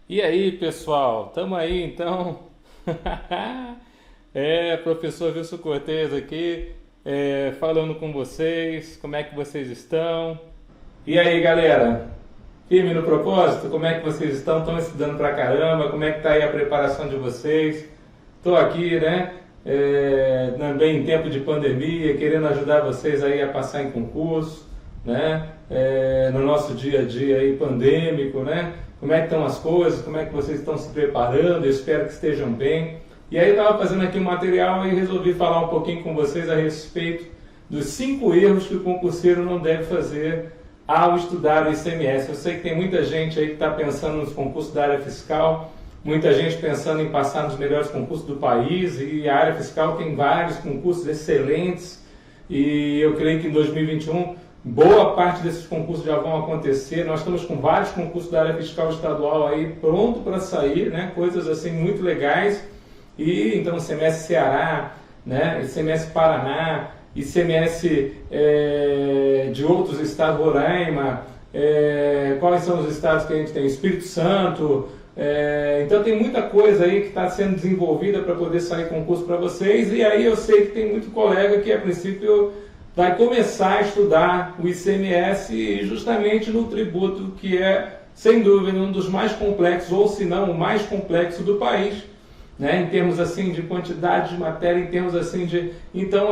E aí, pessoal? Tamo aí, então? Professor Wilson Cortez aqui, falando com vocês. Como é que vocês estão? E aí, galera? Firme no propósito? Como é que vocês estão? Estão estudando pra caramba? Como é que tá aí a preparação de vocês? Estou aqui, né? Também em tempo de pandemia, querendo ajudar vocês aí a passar em concurso, né? No nosso dia a dia aí pandêmico, né? Como é que estão as coisas? Como é que vocês estão se preparando? Eu espero que estejam bem. E aí eu estava fazendo aqui um material e resolvi falar um pouquinho com vocês a respeito dos 5 erros que o concurseiro não deve fazer ao estudar o ICMS. Eu sei que tem muita gente aí que está pensando nos concursos da área fiscal, muita gente pensando em passar nos melhores concursos do país, e a área fiscal tem vários concursos excelentes, e eu creio que em 2021 boa parte desses concursos já vão acontecer. Nós estamos com vários concursos da área fiscal estadual aí pronto para sair, né? Coisas assim muito legais. E então ICMS Ceará, né? ICMS Paraná, ICMS de outros estados, Roraima, quais são os estados que a gente tem? Espírito Santo. Então tem muita coisa aí que está sendo desenvolvida para poder sair concurso para vocês. E aí eu sei que tem muito colega que a princípio vai começar a estudar o ICMS justamente no tributo que é, sem dúvida, um dos mais complexos, ou se não o mais complexo do país, né? Em termos assim de quantidade de matéria, em termos assim de... Então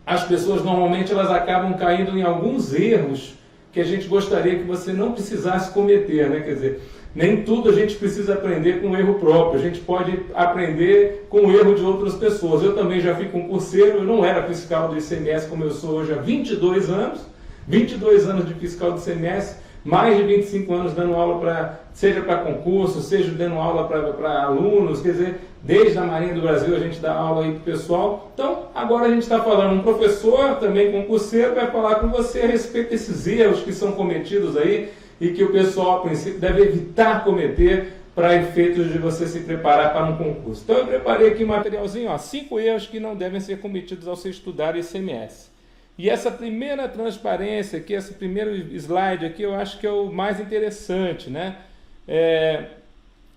as pessoas normalmente elas acabam caindo em alguns erros que a gente gostaria que você não precisasse cometer, né? Quer dizer, nem tudo a gente precisa aprender com erro próprio, a gente pode aprender com o erro de outras pessoas. Eu também já fui concurseiro, eu não era fiscal do ICMS como eu sou hoje há 22 anos, 22 anos de fiscal do ICMS, mais de 25 anos dando aula seja para concurso, seja dando aula para alunos, quer dizer, desde a Marinha do Brasil a gente dá aula aí para o pessoal. Então, agora a gente está falando, um professor, também concurseiro, vai falar com você a respeito desses erros que são cometidos aí, e que o pessoal, a princípio, deve evitar cometer para efeitos de você se preparar para um concurso. Então eu preparei aqui um materialzinho, 5 erros que não devem ser cometidos ao se estudar ICMS. E essa primeira transparência aqui, esse primeiro slide aqui, eu acho que é o mais interessante, né?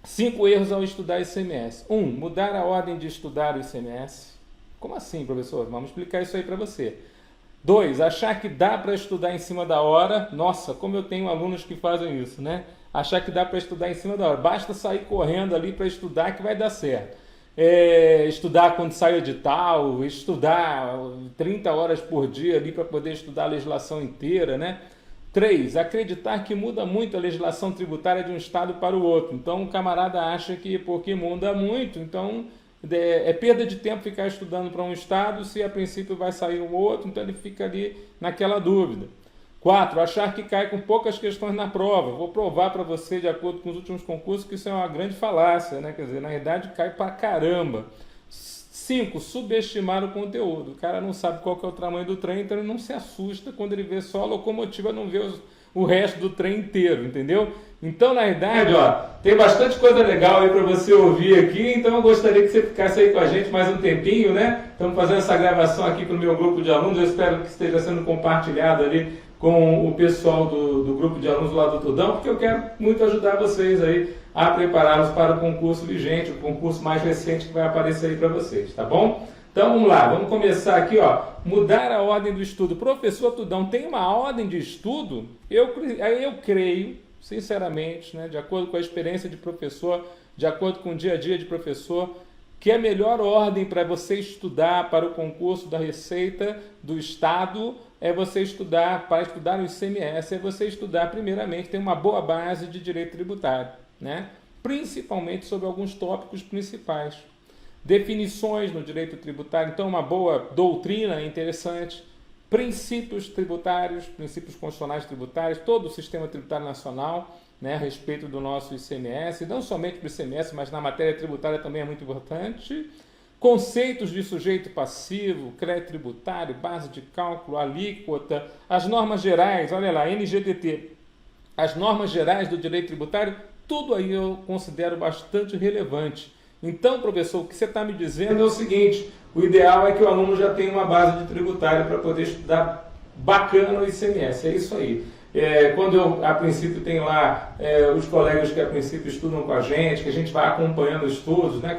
5 erros ao estudar ICMS. 1. Mudar a ordem de estudar o ICMS. Como assim, professor? Vamos explicar isso aí para você. 2. Achar que dá para estudar em cima da hora. Nossa, como eu tenho alunos que fazem isso, né? Achar que dá para estudar em cima da hora. Basta sair correndo ali para estudar que vai dar certo. Estudar quando sai o edital, estudar 30 horas por dia ali para poder estudar a legislação inteira, né? 3. Acreditar que muda muito a legislação tributária de um estado para o outro. Então o camarada acha que porque muda muito, então é perda de tempo ficar estudando para um estado se a princípio vai sair um outro, então ele fica ali naquela dúvida. 4. Achar que cai com poucas questões na prova. Vou provar para você, de acordo com os últimos concursos, que isso é uma grande falácia, né? Quer dizer, na verdade cai pra caramba. 5. Subestimar o conteúdo. O cara não sabe qual que é o tamanho do trem, então ele não se assusta quando ele vê só a locomotiva, não vê o resto do trem inteiro, entendeu? Então, na verdade, tem bastante coisa legal aí para você ouvir aqui, então eu gostaria que você ficasse aí com a gente mais um tempinho, né? Estamos fazendo essa gravação aqui para o meu grupo de alunos, eu espero que esteja sendo compartilhado ali com o pessoal do grupo de alunos lá do Tudão, porque eu quero muito ajudar vocês aí a prepará-los para o concurso vigente, o concurso mais recente que vai aparecer aí para vocês, tá bom? Então vamos lá, vamos começar aqui, mudar a ordem do estudo. Professor Tudão, tem uma ordem de estudo? Eu creio, sinceramente, né, de acordo com a experiência de professor, de acordo com o dia a dia de professor, que a melhor ordem para você estudar para o concurso da Receita do Estado é você estudar, para estudar o ICMS, é você estudar primeiramente, ter uma boa base de direito tributário, né? Principalmente sobre alguns tópicos principais. Definições no direito tributário, então uma boa doutrina é interessante, princípios tributários, princípios constitucionais tributários, todo o sistema tributário nacional, né, a respeito do nosso ICMS, não somente para o ICMS, mas na matéria tributária também é muito importante. Conceitos de sujeito passivo, crédito tributário, base de cálculo, alíquota, as normas gerais, olha lá, NGDT, as normas gerais do direito tributário, tudo aí eu considero bastante relevante. Então, professor, o que você está me dizendo é o seguinte, o ideal é que o aluno já tenha uma base de tributário para poder estudar bacana o ICMS, é isso aí. Quando eu, a princípio, tenho lá os colegas que a princípio estudam com a gente vai acompanhando estudos, né?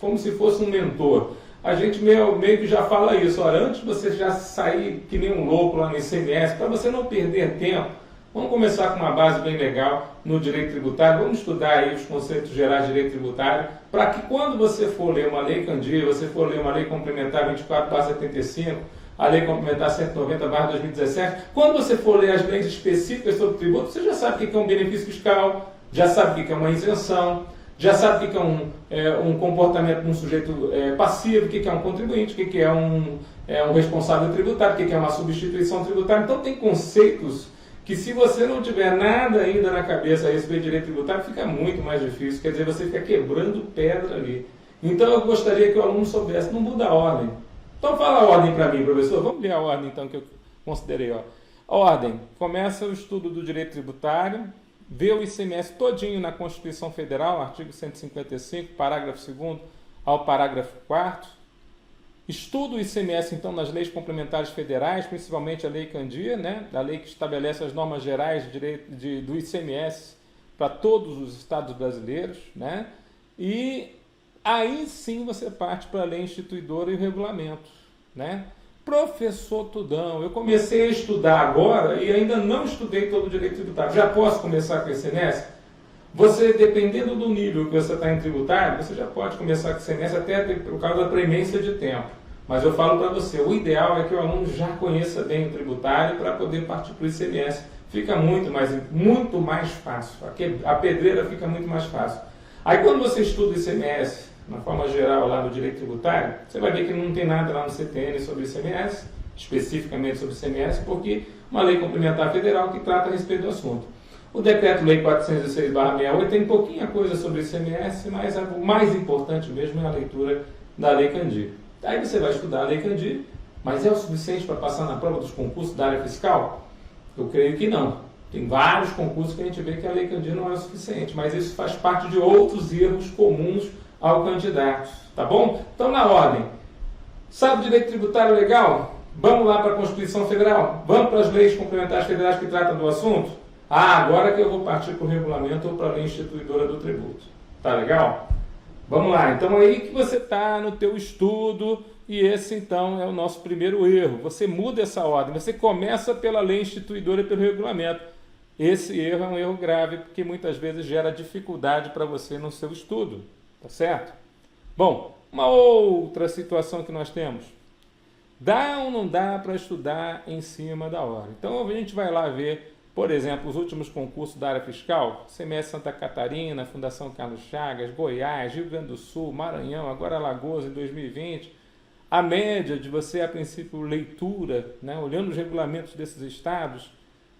Como se fosse um mentor. A gente meio que já fala isso, olha, antes de você já sair que nem um louco lá no ICMS, para você não perder tempo, vamos começar com uma base bem legal no direito tributário, vamos estudar aí os conceitos gerais de direito tributário, para que quando você for ler uma lei Candir, você for ler uma lei complementar 24/75, a lei complementar 190/2017, quando você for ler as leis específicas sobre tributo, você já sabe o que é um benefício fiscal, já sabe o que é uma isenção, já sabe o que é um comportamento de um sujeito passivo, o que é um contribuinte, o que é um responsável tributário, o que é uma substituição tributária. Então tem conceitos que, se você não tiver nada ainda na cabeça a respeito de direito tributário, fica muito mais difícil, quer dizer, você fica quebrando pedra ali. Então eu gostaria que o aluno soubesse, não muda a ordem. Então fala a ordem para mim, professor. Vamos ler a ordem então que eu considerei. A ordem, começa o estudo do direito tributário, vê o ICMS todinho na Constituição Federal, artigo 155, parágrafo 2º ao parágrafo 4º. Estuda o ICMS, então, nas leis complementares federais, principalmente a Lei Candir, né? A lei que estabelece as normas gerais do ICMS para todos os estados brasileiros, né? E aí sim você parte para a lei instituidora e o regulamento, né? Professor Tudão, eu comecei a estudar agora e ainda não estudei todo o direito tributário. Já posso começar com o ICMS? Você, dependendo do nível que você está em tributário, você já pode começar com o ICMS até por causa da premência de tempo. Mas eu falo para você, o ideal é que o aluno já conheça bem o tributário para poder partir para o ICMS. Fica muito mais fácil. A pedreira fica muito mais fácil. Aí quando você estuda o ICMS, na forma geral lá do direito tributário, você vai ver que não tem nada lá no CTN sobre o ICMS, especificamente sobre o ICMS, porque uma lei complementar federal que trata a respeito do assunto. O Decreto-Lei 406/68 tem pouquinha coisa sobre o ICMS, mas o mais importante mesmo é a leitura da Lei Candir. Aí você vai estudar a Lei Candir, mas é o suficiente para passar na prova dos concursos da área fiscal? Eu creio que não. Tem vários concursos que a gente vê que a Lei Candir não é o suficiente, mas isso faz parte de outros erros comuns ao candidato, tá bom? Então, na ordem, sabe o direito tributário legal? Vamos lá para a Constituição Federal? Vamos para as leis complementares federais que tratam do assunto? Agora que eu vou partir para o regulamento ou para a lei instituidora do tributo. Tá legal? Vamos lá. Então, aí que você está no teu estudo e esse, então, é o nosso primeiro erro. Você muda essa ordem. Você começa pela lei instituidora e pelo regulamento. Esse erro é um erro grave, porque muitas vezes gera dificuldade para você no seu estudo. Tá certo? Bom, uma outra situação que nós temos. Dá ou não dá para estudar em cima da hora? Então, a gente vai lá ver, por exemplo, os últimos concursos da área fiscal, ICMS Santa Catarina, Fundação Carlos Chagas, Goiás, Rio Grande do Sul, Maranhão, agora Alagoas em 2020. A média de você, a princípio, leitura, né, olhando os regulamentos desses estados,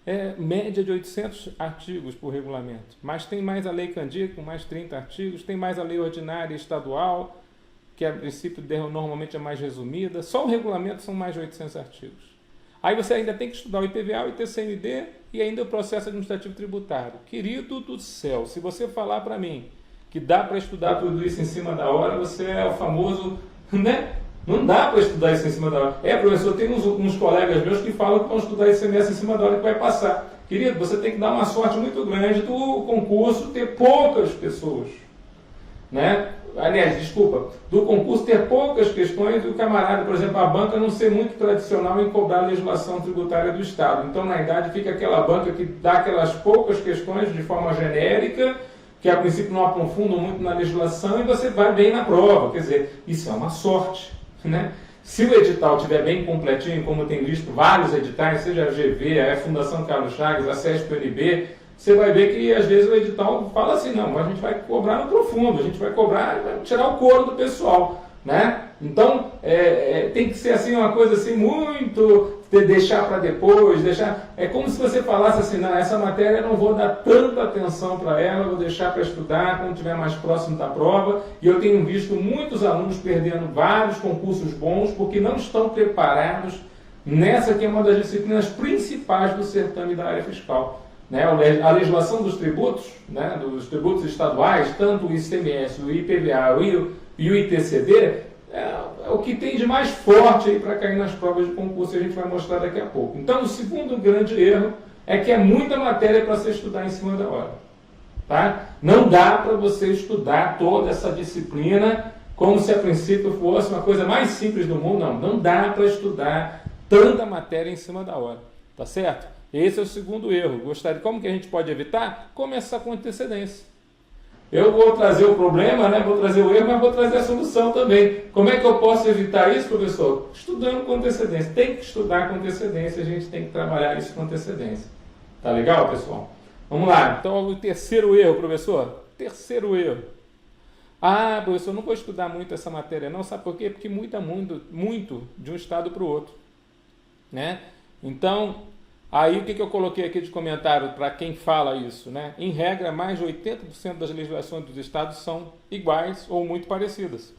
é média de 800 artigos por regulamento. Mas tem mais a Lei Candir, com mais 30 artigos, tem mais a Lei Ordinária Estadual, que a princípio normalmente é mais resumida. Só o regulamento são mais de 800 artigos. Aí você ainda tem que estudar o IPVA, o ITCMD e ainda o processo administrativo tributário. Querido do céu, se você falar para mim que dá para estudar tudo isso em cima da hora, você é o famoso, né? Não dá para estudar isso em cima da hora. Professor, tem uns colegas meus que falam que vão estudar ICMS em cima da hora que vai passar. Querido, você tem que dar uma sorte muito grande do concurso ter poucas pessoas, né? Aliás, desculpa, do concurso ter poucas questões e o camarada, por exemplo, a banca não ser muito tradicional em cobrar a legislação tributária do Estado. Então, na idade, fica aquela banca que dá aquelas poucas questões de forma genérica, que a princípio não aprofundam muito na legislação e você vai bem na prova. Quer dizer, isso é uma sorte, né? Se o edital estiver bem completinho, como tem visto vários editais, seja a GV, a Fundação Carlos Chagas, a CESP-UNB, você vai ver que às vezes o edital fala assim, não, a gente vai cobrar no profundo, a gente vai cobrar e vai tirar o couro do pessoal, né? Então, tem que ser assim uma coisa assim muito, deixar para depois, é como se você falasse assim, não, essa matéria eu não vou dar tanta atenção para ela, vou deixar para estudar quando estiver mais próximo da prova, e eu tenho visto muitos alunos perdendo vários concursos bons porque não estão preparados nessa que é uma das disciplinas principais do certame da área fiscal. Né, a legislação dos tributos, né, dos tributos estaduais, tanto o ICMS, o IPVA e o ITCD, é o que tem de mais forte para cair nas provas de concurso, e a gente vai mostrar daqui a pouco. Então, o segundo grande erro é que é muita matéria para você estudar em cima da hora. Tá? Não dá para você estudar toda essa disciplina como se a princípio fosse uma coisa mais simples do mundo. Não, não dá para estudar tanta matéria em cima da hora. Tá certo? Esse é o segundo erro. Como que a gente pode evitar? Começar com antecedência. Eu vou trazer o problema, né? Vou trazer o erro, mas vou trazer a solução também. Como é que eu posso evitar isso, professor? Estudando com antecedência. Tem que estudar com antecedência, a gente tem que trabalhar isso com antecedência. Tá legal, pessoal? Vamos lá. Então, o terceiro erro, professor. Terceiro erro. Ah, professor, não vou estudar muito essa matéria, não. Sabe por quê? Porque muda muito de um estado para o outro. Né? Então, aí o que eu coloquei aqui de comentário para quem fala isso? Né? Em regra, mais de 80% das legislações dos estados são iguais ou muito parecidas.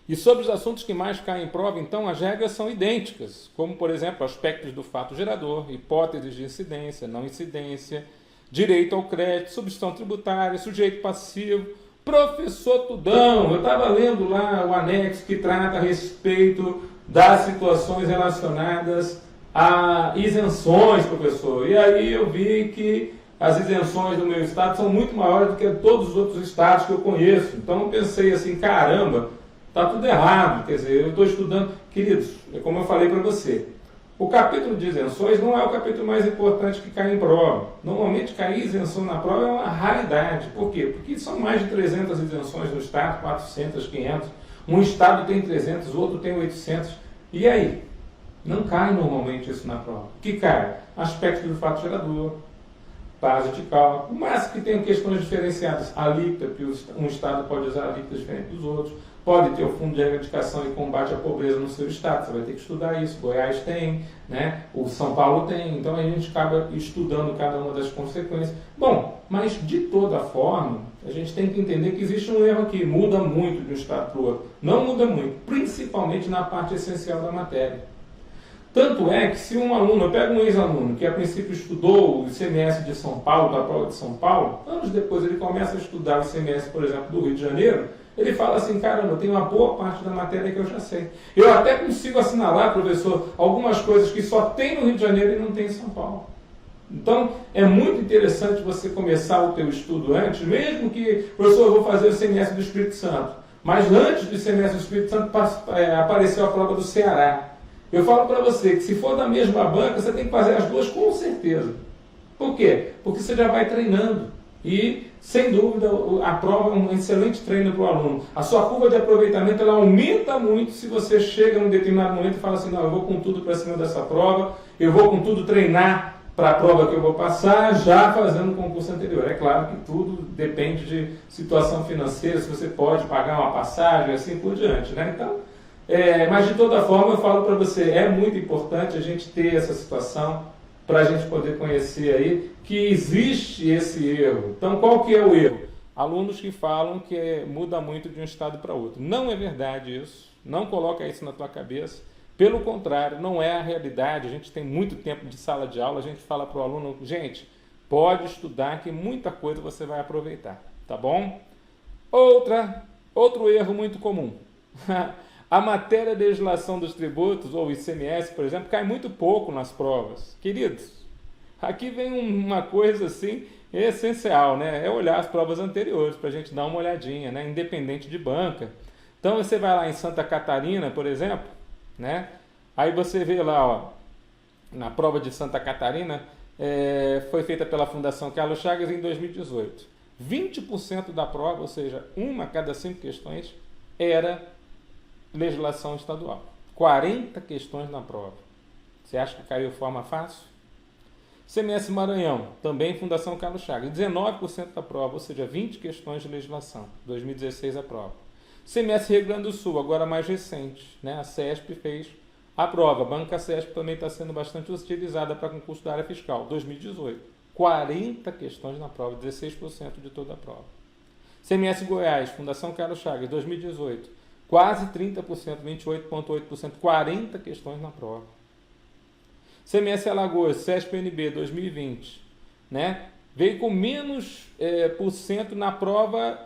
E sobre os assuntos que mais caem em prova, então, as regras são idênticas, como, por exemplo, aspectos do fato gerador, hipóteses de incidência, não incidência, direito ao crédito, substituição tributária, sujeito passivo. Professor Tudão, eu estava lendo lá o anexo que trata a respeito das situações relacionadas a isenções, professor. E aí eu vi que as isenções do meu estado são muito maiores do que todos os outros estados que eu conheço. Então eu pensei assim, caramba, está tudo errado. Quer dizer, eu estou estudando. Queridos, é como eu falei para você, o capítulo de isenções não é o capítulo mais importante que cai em prova. Normalmente cair isenção na prova é uma raridade. Por quê? Porque são mais de 300 isenções no estado, 400, 500. Um estado tem 300, o outro tem 800. E aí? Não cai normalmente isso na prova. O que cai? Aspecto do fato gerador, base de cálculo, mas que tem questões diferenciadas. Alíquota, que um estado pode usar alíquota diferente dos outros. Pode ter o Fundo de Erradicação e Combate à Pobreza no seu estado, você vai ter que estudar isso. Goiás tem, né? O São Paulo tem, então a gente acaba estudando cada uma das consequências. Bom, mas de toda forma, a gente tem que entender que existe um erro aqui, muda muito de um estado para o outro. Não muda muito, principalmente na parte essencial da matéria. Tanto é que se um aluno, eu pego um ex-aluno que a princípio estudou o ICMS de São Paulo, da prova de São Paulo, anos depois ele começa a estudar o ICMS, por exemplo, do Rio de Janeiro, ele fala assim, caramba, eu tenho uma boa parte da matéria que eu já sei. Eu até consigo assinalar, professor, algumas coisas que só tem no Rio de Janeiro e não tem em São Paulo. Então, é muito interessante você começar o teu estudo antes, mesmo que, professor, eu vou fazer o ICMS do Espírito Santo, mas antes do ICMS do Espírito Santo apareceu a prova do Ceará. Eu falo para você que se for da mesma banca, você tem que fazer as duas com certeza. Por quê? Porque você já vai treinando. E, sem dúvida, a prova é um excelente treino para o aluno. A sua curva de aproveitamento ela aumenta muito se você chega num determinado momento e fala assim, não, eu vou com tudo para cima dessa prova, eu vou com tudo treinar para a prova que eu vou passar, já fazendo o concurso anterior. É claro que tudo depende de situação financeira, se você pode pagar uma passagem, assim por diante, né? Então, mas de toda forma, eu falo para você, é muito importante a gente ter essa situação para a gente poder conhecer aí que existe esse erro. Então, qual que é o erro? Alunos que falam que muda muito de um estado para outro. Não é verdade isso. Não coloca isso na tua cabeça. Pelo contrário, não é a realidade. A gente tem muito tempo de sala de aula, a gente fala para o aluno, gente, pode estudar que muita coisa você vai aproveitar, tá bom? Outro erro muito comum. A matéria de legislação dos tributos, ou ICMS, por exemplo, cai muito pouco nas provas. Queridos, aqui vem uma coisa assim essencial, né? É olhar as provas anteriores para a gente dar uma olhadinha, né? Independente de banca. Então você vai lá em Santa Catarina, por exemplo, né? Aí você vê lá, ó, na prova de Santa Catarina, foi feita pela Fundação Carlos Chagas em 2018. 20% da prova, ou seja, uma a cada 5 questões, era legislação estadual. 40 questões na prova. Você acha que caiu de forma fácil? ICMS Maranhão, também Fundação Carlos Chagas, 19% da prova, ou seja, 20 questões de legislação. 2016 a prova. ICMS Rio Grande do Sul, agora mais recente, né? A CESP fez a prova. A Banca CESP também está sendo bastante utilizada para concurso da área fiscal. 2018. 40 questões na prova, 16% de toda a prova. ICMS Goiás, Fundação Carlos Chagas, 2018. Quase 30%, 28,8%, 40 questões na prova. ICMS Alagoas, CESP-NB 2020, né? veio com menos por cento na prova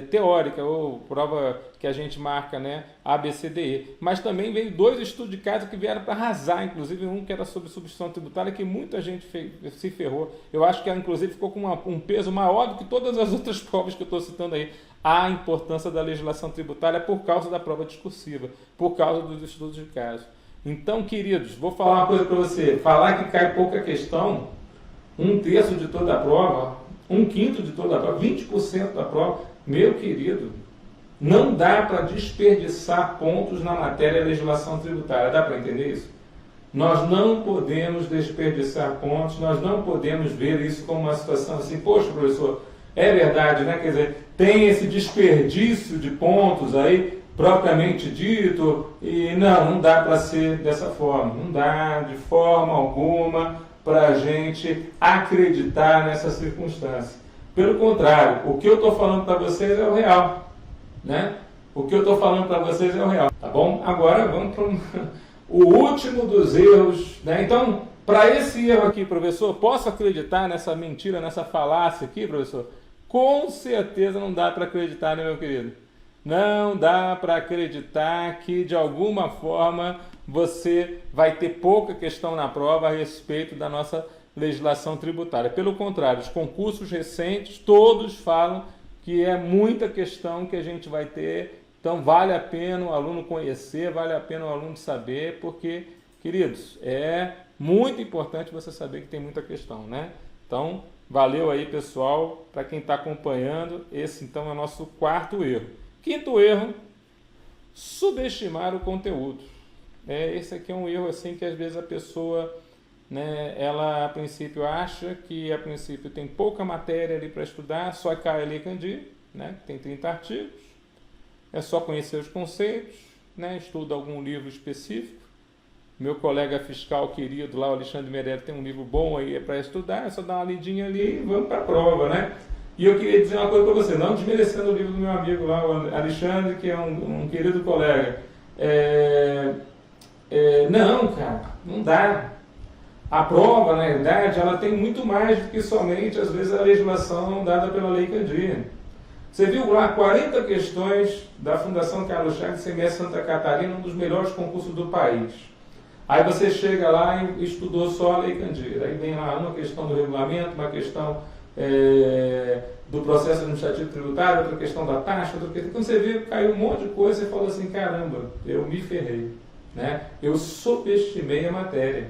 teórica, ou prova que a gente marca, né, ABCDE. Mas também veio 2 estudos de caso que vieram para arrasar, inclusive um que era sobre substituição tributária, que muita gente se ferrou. Eu acho que ela, inclusive, ficou com um peso maior do que todas as outras provas que eu estou citando aí. A importância da legislação tributária por causa da prova discursiva, por causa dos estudos de caso. Então, queridos, vou falar uma coisa para você. Falar que cai pouca questão, 1/3 de toda a prova, 1/5 de toda a prova, 20% da prova, meu querido, não dá para desperdiçar pontos na matéria legislação tributária. Dá para entender isso? Nós não podemos desperdiçar pontos, nós não podemos ver isso como uma situação assim, poxa, professor, é verdade, né? Quer dizer, tem esse desperdício de pontos aí, propriamente dito, e não dá para ser dessa forma, não dá de forma alguma para a gente acreditar nessa circunstância. Pelo contrário, o que eu estou falando para vocês é o real, né? O que eu estou falando para vocês é o real, tá bom? Agora vamos para o último dos erros, né? Então, para esse erro aqui, professor, posso acreditar nessa mentira, nessa falácia aqui, professor? Com certeza não dá para acreditar, né, meu querido? Não dá para acreditar que, de alguma forma, você vai ter pouca questão na prova a respeito da nossa legislação tributária. Pelo contrário, os concursos recentes, todos falam que é muita questão que a gente vai ter. Então, vale a pena o aluno conhecer, vale a pena o aluno saber, porque, queridos, é muito importante você saber que tem muita questão, né? Então, valeu aí, pessoal, para quem está acompanhando. Esse, então, é o nosso 4º erro. 5º erro, subestimar o conteúdo. Esse aqui é um erro assim que às vezes a pessoa, né, ela a princípio acha que a princípio tem pouca matéria ali para estudar, só cai a Lei Candir, né, tem 30 artigos, é só conhecer os conceitos, né, estuda algum livro específico. Meu colega fiscal querido lá, o Alexandre Meirelles, tem um livro bom aí para estudar, é só dar uma lidinha ali e vamos para a prova, né? E eu queria dizer uma coisa para você, não desmerecendo o livro do meu amigo lá, o Alexandre, que é um querido colega. Não, cara, não dá. A prova, na verdade, ela tem muito mais do que somente, às vezes, a legislação dada pela Lei Candir. Você viu lá 40 questões da Fundação Carlos Chagas, CMS Santa Catarina, um dos melhores concursos do país. Aí você chega lá e estudou só a Lei Candir. Aí vem lá uma questão do regulamento, uma questão do processo administrativo tributário, outra questão da taxa, outra questão. Quando você vê, caiu um monte de coisa, você fala assim, caramba, eu me ferrei, né? Eu subestimei a matéria.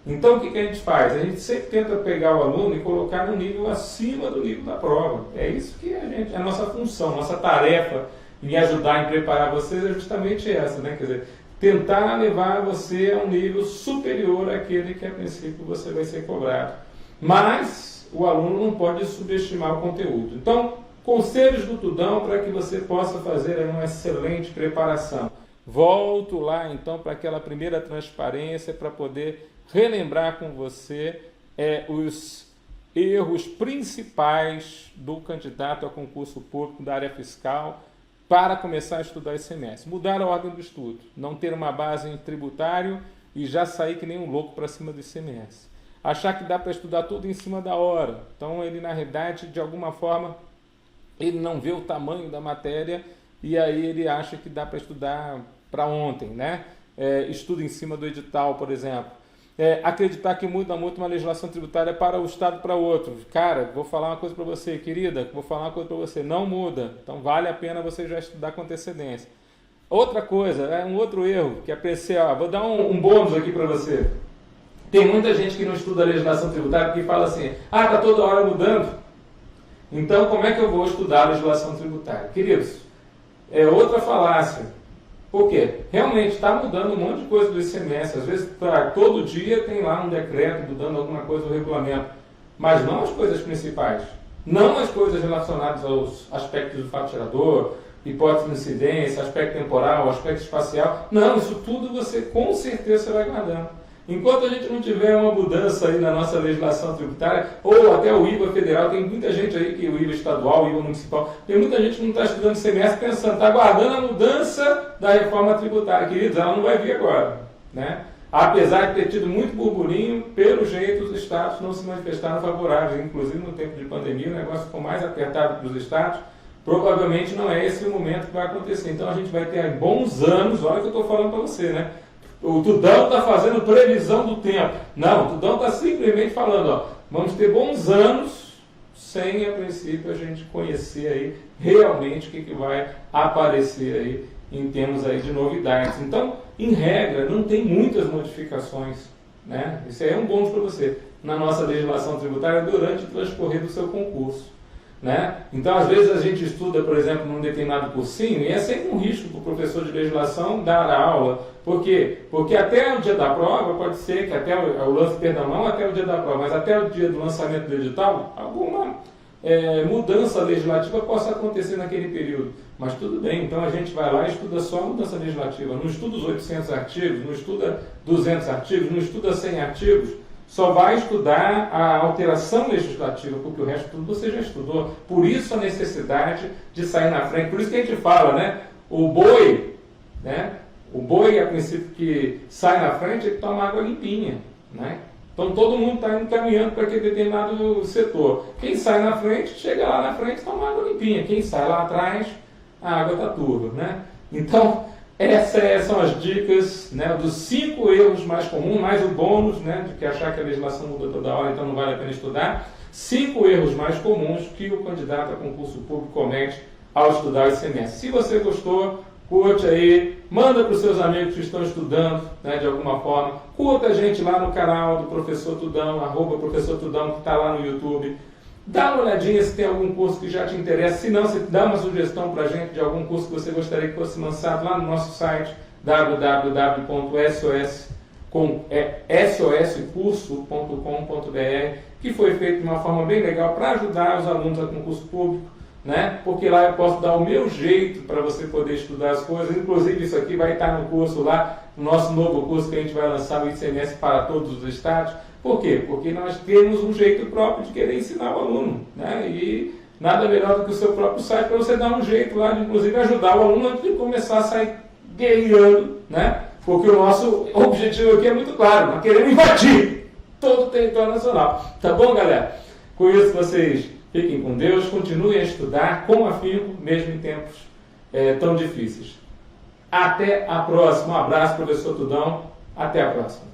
Então, o que a gente faz? A gente sempre tenta pegar o aluno e colocar no nível acima do nível da prova. É isso que a nossa função, nossa tarefa em ajudar, em preparar vocês é justamente essa, né? Quer dizer, tentar levar você a um nível superior àquele que, a princípio, você vai ser cobrado. Mas o aluno não pode subestimar o conteúdo. Então, conselhos do Tudão para que você possa fazer uma excelente preparação. Volto lá, então, para aquela primeira transparência, para poder relembrar com você os erros principais do candidato a concurso público da área fiscal para começar a estudar ICMS. Mudar a ordem do estudo, não ter uma base em tributário e já sair que nem um louco para cima do ICMS. Achar que dá para estudar tudo em cima da hora. Então, ele, na realidade, de alguma forma, ele não vê o tamanho da matéria e aí ele acha que dá para estudar para ontem, né? Estudo em cima do edital, por exemplo. Acreditar que muda muito uma legislação tributária para o Estado para outro. Cara, vou falar uma coisa para você, querida, vou falar uma coisa para você, não muda. Então, vale a pena você já estudar com antecedência. Outra coisa, um outro erro, que é apreciar, vou dar um bônus aqui para você. Tem muita gente que não estuda a legislação tributária que fala assim, está toda hora mudando, então como é que eu vou estudar a legislação tributária? Queridos, é outra falácia. Por quê? Realmente está mudando um monte de coisa do ICMS. Às vezes, todo dia tem lá um decreto mudando alguma coisa do regulamento. Mas não as coisas principais. Não as coisas relacionadas aos aspectos do fato gerador, hipótese de incidência, aspecto temporal, aspecto espacial. Não, isso tudo você com certeza vai guardando. Enquanto a gente não tiver uma mudança aí na nossa legislação tributária, ou até o IVA federal, tem muita gente aí que o IVA estadual, o IVA municipal, tem muita gente que não está estudando ICMS pensando, está aguardando a mudança da reforma tributária. Queridos, ela não vai vir agora, né? Apesar de ter tido muito burburinho, pelo jeito os estados não se manifestaram favoráveis, inclusive no tempo de pandemia o negócio ficou mais apertado para os estados. Provavelmente não é esse o momento que vai acontecer. Então a gente vai ter bons anos, olha o que eu estou falando para você, né? O Tudão está fazendo previsão do tempo. Não, o Tudão está simplesmente falando, ó, vamos ter bons anos sem, a princípio, a gente conhecer aí realmente o que vai aparecer aí em termos aí de novidades. Então, em regra, não tem muitas modificações, né? Isso aí é um bônus para você na nossa legislação tributária durante o transcorrer do seu concurso, né? Então, às vezes a gente estuda, por exemplo, num determinado cursinho e é sempre um risco para o professor de legislação dar a aula. Por quê? Porque até o dia da prova, pode ser que até o lance, perdão, não até o dia da prova, mas até o dia do lançamento do edital, alguma mudança legislativa possa acontecer naquele período. Mas tudo bem, então a gente vai lá e estuda só a mudança legislativa. Não estuda os 800 artigos, não estuda 200 artigos, não estuda 100 artigos. Só vai estudar a alteração legislativa, porque o resto tudo você já estudou. Por isso a necessidade de sair na frente. Por isso que a gente fala, né? O boi, né? O boi, a princípio, que sai na frente, ele toma água limpinha, né? Então todo mundo está encaminhando para aquele determinado setor. Quem sai na frente, chega lá na frente, toma água limpinha. Quem sai lá atrás, a água está turva, né? Então, essas são as dicas, né, dos 5 erros mais comuns, mais o bônus, né, de que achar que a legislação muda toda hora, então não vale a pena estudar. 5 erros mais comuns que o candidato a concurso público comete ao estudar esse semestre. Se você gostou, curte aí, manda para os seus amigos que estão estudando, né, de alguma forma. Curta a gente lá no canal do Professor Tudão, @Professor Tudão, que está lá no YouTube. Dá uma olhadinha se tem algum curso que já te interessa. Se não, você dá uma sugestão para a gente de algum curso que você gostaria que fosse lançado lá no nosso site www.soscurso.com.br, que foi feito de uma forma bem legal para ajudar os alunos a concurso público, né? Porque lá eu posso dar o meu jeito para você poder estudar as coisas. Inclusive isso aqui vai estar no curso lá, no nosso novo curso que a gente vai lançar no ICMS para todos os estados. Por quê? Porque nós temos um jeito próprio de querer ensinar o aluno, né? E nada melhor do que o seu próprio site para você dar um jeito lá de, inclusive, ajudar o aluno antes de começar a sair guerreando, né? Porque o nosso objetivo aqui é muito claro, nós queremos invadir todo o território nacional. Tá bom, galera? Com isso, vocês fiquem com Deus, continuem a estudar com afinco, mesmo em tempos tão difíceis. Até a próxima. Um abraço, professor Tudão. Até a próxima.